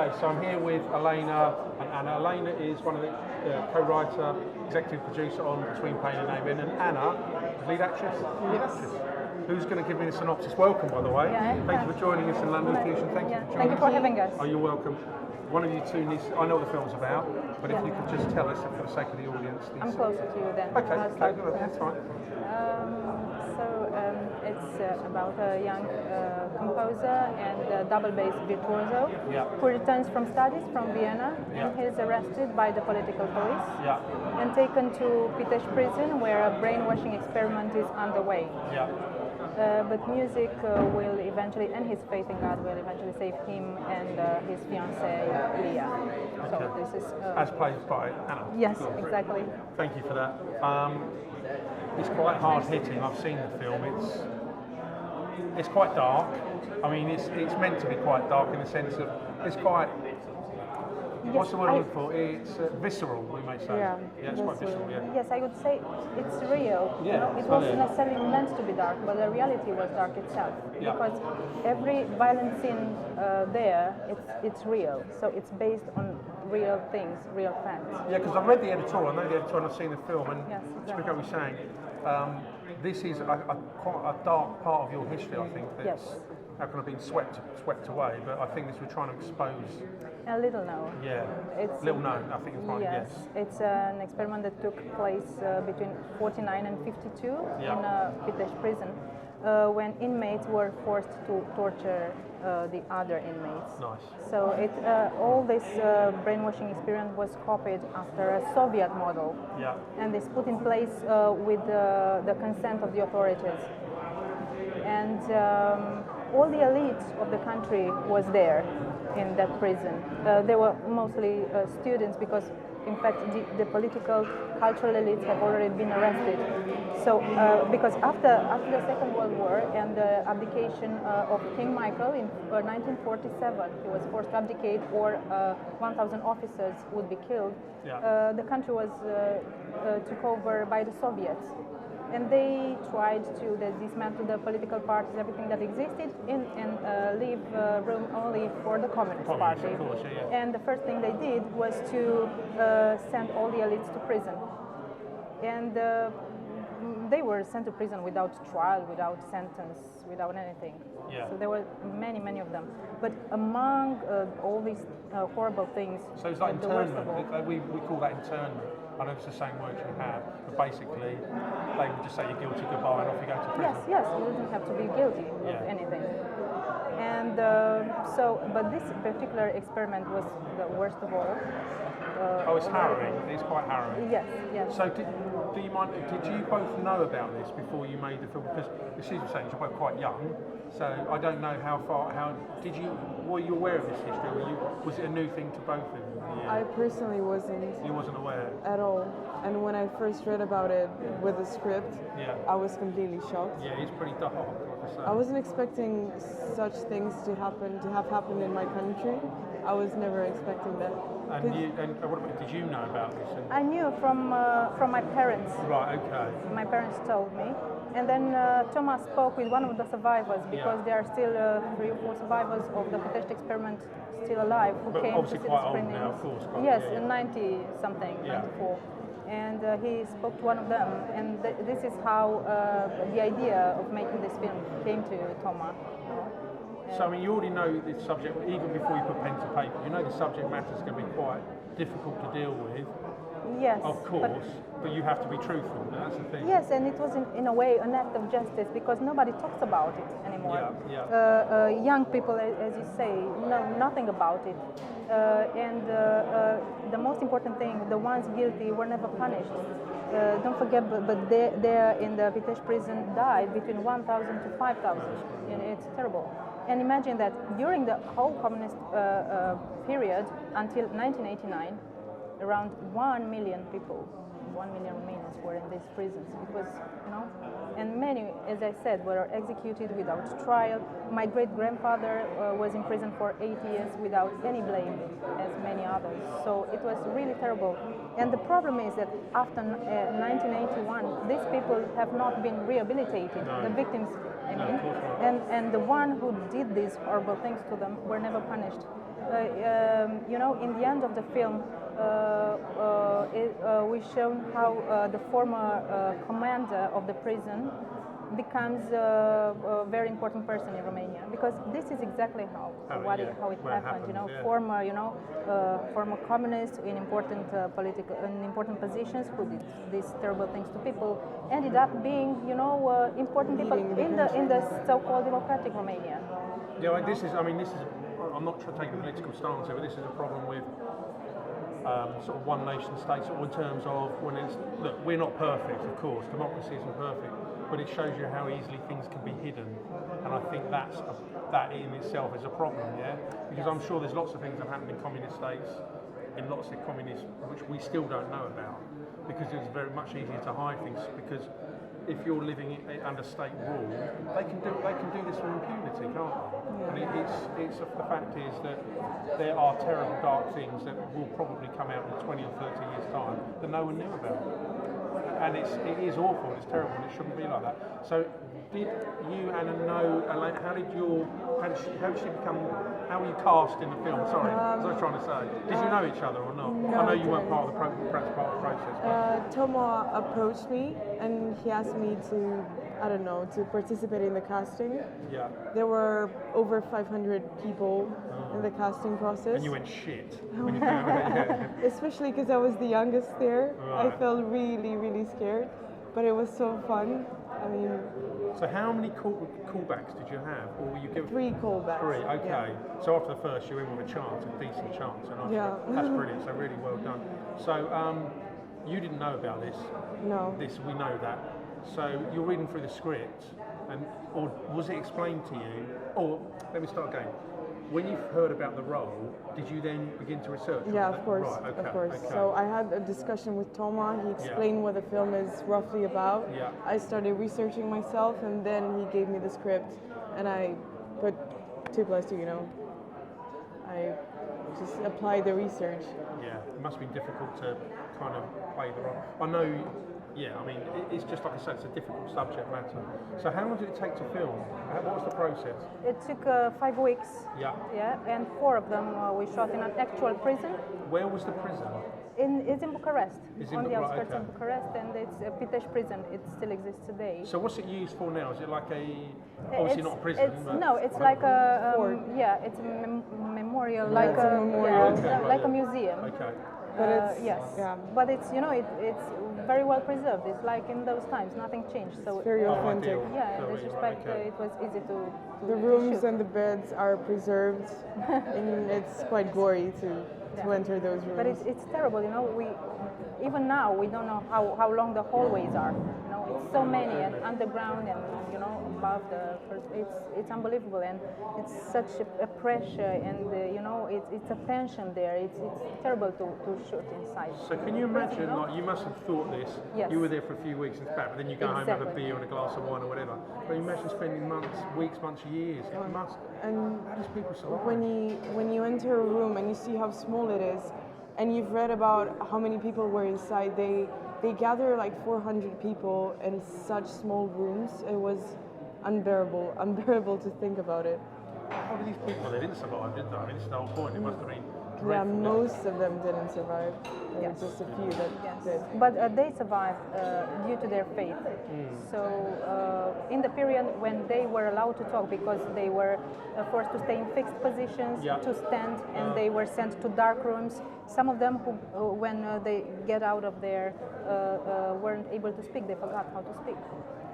Okay, so I'm here with Elena, and Elena is one of the co-writer, executive producer on Between Pain and Amen, and Anna, lead actress. Who's going to give me a synopsis? Welcome, by the way. Yeah, Thank you for joining us in London Fusion. Thank you for joining Thank you for having us. Oh, you're welcome. One of you two needs. I know what the film's about, but if you could just tell us, for the sake of the audience. I'm closer to you then. Okay, that's fine. It's about a young composer and double bass virtuoso who returns from studies from Vienna, and he's arrested by the political police and taken to Pitești prison, where a brainwashing experiment is underway. But music will eventually, and his faith in God will eventually save him and his fiancée, Leah. So this is... As played by Anna. Yes, exactly. Thank you for that. It's quite hard-hitting. I've seen the film. It's quite dark. I mean, it's meant to be quite dark in the sense of it's quite... What's the word I'm looking for? It's visceral, we may say. Yeah, it's quite visceral, Yes, I would say it's real. It wasn't necessarily meant to be dark, but the reality was dark itself. Because every violent scene there, it's real. So it's based on real things, real facts. Yeah, because I've read the editorial, I know the editorial, and I've seen the film, and exactly. Speak Up was saying, this is quite a dark part of your history, I think, that's kind of been swept away, but I think this we're trying to expose. A little known. Yeah, it's little known, I think it's fine, yes. It's an experiment that took place between 49 and 52 in Pitești prison, when inmates were forced to torture the other inmates. Nice. So all this brainwashing experience was copied after a Soviet model, and it's put in place with the consent of the authorities. And all the elite of the country was there in that prison. They were mostly students because, in fact, the political, cultural elites have already been arrested. So, because after the Second World War and the abdication of King Michael in 1947, he was forced to abdicate, or 1,000 officers would be killed. The country was took over by the Soviets. And they tried to dismantle the political parties, everything that existed, and leave room only for the Communist Party. Of course, And the first thing they did was to send all the elites to prison. And they were sent to prison without trial, without sentence, without anything. So there were many, many of them. But among all these horrible things... So it's like internment. We call that internment. I know it's the same word you have, but basically they would just say you're guilty, goodbye, and off you go to prison. Yes, you didn't have to be guilty of anything. And but this particular experiment was the worst of all. It's harrowing. It's quite harrowing. Yes. So did you both know about this before you made the film? Because as you were saying, you're both quite young, so I don't know were you aware of this history? Was it a new thing to both of you? I personally wasn't. You wasn't aware? At all. And when I first read about it with the script, I was completely shocked. Yeah, it's pretty dark, like I say. I wasn't expecting such things to have happened in my country. I was never expecting that. And what about, did you know about this? I knew from my parents. Right, okay. My parents told me. And then Thomas spoke with one of the survivors, because there are still 3 or 4 survivors of the Pitești experiment still alive who came to see the screenings. Now, of course. Yes, in 90-something, 94. And he spoke to one of them, and this is how the idea of making this film came to Thomas. So, I mean, you already know the subject, even before you put pen to paper, you know the subject matter is going to be quite difficult to deal with. Yes. Of course, but you have to be truthful, that's the thing. Yes, and it was in a way an act of justice, because nobody talks about it anymore. Young people, as you say, know nothing about it. And the most important thing, the ones guilty were never punished. Don't forget, but there in the Pitești prison died between 1,000 to 5,000. It's terrible. And imagine that during the whole communist period until 1989, around 1 million people, 1 million Romanians were in these prisons. It was, and many, as I said, were executed without trial. My great-grandfather was in prison for 8 years without any blame, as many others. So it was really terrible. And the problem is that after 1981, these people have not been rehabilitated. No. The victims, I mean, and the one who did these horrible things to them were never punished. You know, in the end of the film, we've shown how the former commander of the prison becomes a very important person in Romania, because this is exactly how it happened. You know, former communists in important important positions who did these terrible things to people ended up being, you know, important people in the so-called democratic Romania. Yeah, this is. I'm not taking a political stance here, but this is a problem with sort of one nation states, or in terms of when it's, look, we're not perfect, of course, democracy isn't perfect, but it shows you how easily things can be hidden, and I think that in itself is a problem, yeah? Because I'm sure there's lots of things that happen in communist states, in lots of communists, which we still don't know about, because it's very much easier to hide things, because if you're living under state rule, they can do this with impunity, can't they? Yeah. And the fact is that there are terrible, dark things that will probably come out in 20 or 30 years' time that no one knew about. And it is awful, it's terrible, and it shouldn't be like that. So, did you, Anna, know, Elena, how did she become, how were you cast in the film? Sorry, as I was trying to say. Did you know each other or not? No, I know you weren't part of the process. Tomo approached me and he asked me to, I don't know, to participate in the casting. Yeah. There were over 500 people in the casting process. And you went shit when you found out, yeah. Especially because I was the youngest there. Right. I felt really, really scared, but it was so fun. I mean... So how many callbacks did you have, or were you given? 3 callbacks. 3, okay. Yeah. So after the first, you're in with a chance, a decent chance, and yeah. That's brilliant. So really well done. So you didn't know about this. No. We know that. So you're reading through the script, or was it explained to you? Or let me start again. When you heard about the role, did you then begin to research? Yeah, of course, right, okay, of course. Okay. So I had a discussion with Toma. He explained what the film is roughly about. Yeah. I started researching myself, and then he gave me the script, and I put 2 + 2. You know, I just applied the research. Yeah, it must be difficult to kind of play the role. I know. Yeah, I mean, it's just like I said, it's a difficult subject matter. So how long did it take to film? What was the process? It took 5 weeks. Yeah. Yeah, and 4 of them we shot in an actual prison. Where was the prison? It's in Bucharest, on the outskirts okay. of Bucharest, and it's a Pitești prison. It still exists today. So what's it used for now? Is it like obviously not a prison? No, it's like a it's a memorial, like a memorial, like a museum. Okay. But it's, yes, but it's, you know, it's very well preserved. It's like in those times, nothing changed. So it's very authentic. Yeah, in this respect, it was easy to the rooms and the beds are preserved, and it's quite gory to enter those rooms. But it's terrible, you know. Even now we don't know how long the hallways are. You know, it's so many, and underground, and you know, above the first. It's unbelievable, and it's such a pressure, and you know, it's a tension there. It's terrible to shoot inside. So can you imagine, like, you must have thought this. Yes. You were there for a few weeks in fact, but then you go home, have a beer and a glass of wine or whatever. But imagine spending months, years. It must. And how does people survive? When you enter a room and you see how small it is, and you've read about how many people were inside, they gather like 400 people in such small rooms. It was unbearable to think about it. How did these people? They didn't survive, did they? I mean, this is the whole point. It must have been dreadful. Yeah, most of them didn't survive. There were just a few that did. But they survived due to their faith. So in the period when they were allowed to talk, because they were forced to stay in fixed positions, to stand, and they were sent to dark rooms. Some of them, when they get out of there, weren't able to speak. They forgot how to speak.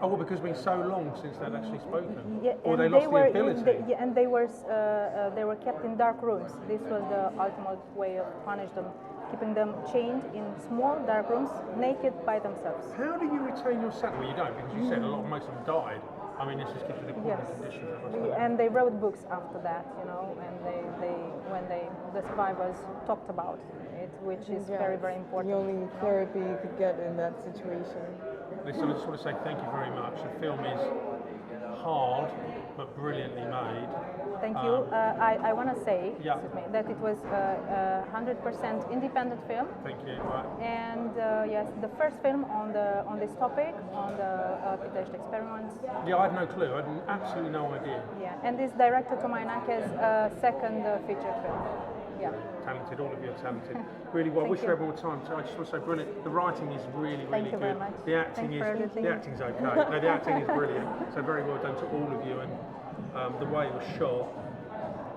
Oh, well, because it's been so long since they'd actually spoken, yeah, or they lost the ability. And they were kept in dark rooms. This was the ultimate way of punish them, keeping them chained in small dark rooms, naked by themselves. How do you retain your sanity? Well, you don't, because you said most of them died. I mean, this is keeping the conditions. And they wrote books after that, you know, and the survivors talked about it, which is very, very important. The only therapy you could get in that situation. Listen, I just want to say thank you very much. The film is hard but brilliantly made. Thank you. I want to say Yeah. excuse me, that it was a 100% independent film. Thank you. Right. And yes, the first film on this topic, on the Pitest experiments. Yeah, I had no clue. I had absolutely no idea. Yeah, and it's directed to Enache's second feature film. Yeah. Talented, all of you are talented. Really well. I wish you. we had more time. So I just want to say, brilliant. The writing is really, really Thank you good. very much. The acting Thanks for everything. the acting's okay. No, the acting is brilliant. So very well done to all of you, and the way it was shot.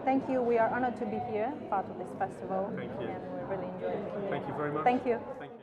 Thank you. We are honored to be here, part of this festival. Thank you. And we really enjoyed it. Thank you very much. Thank you. Thank you.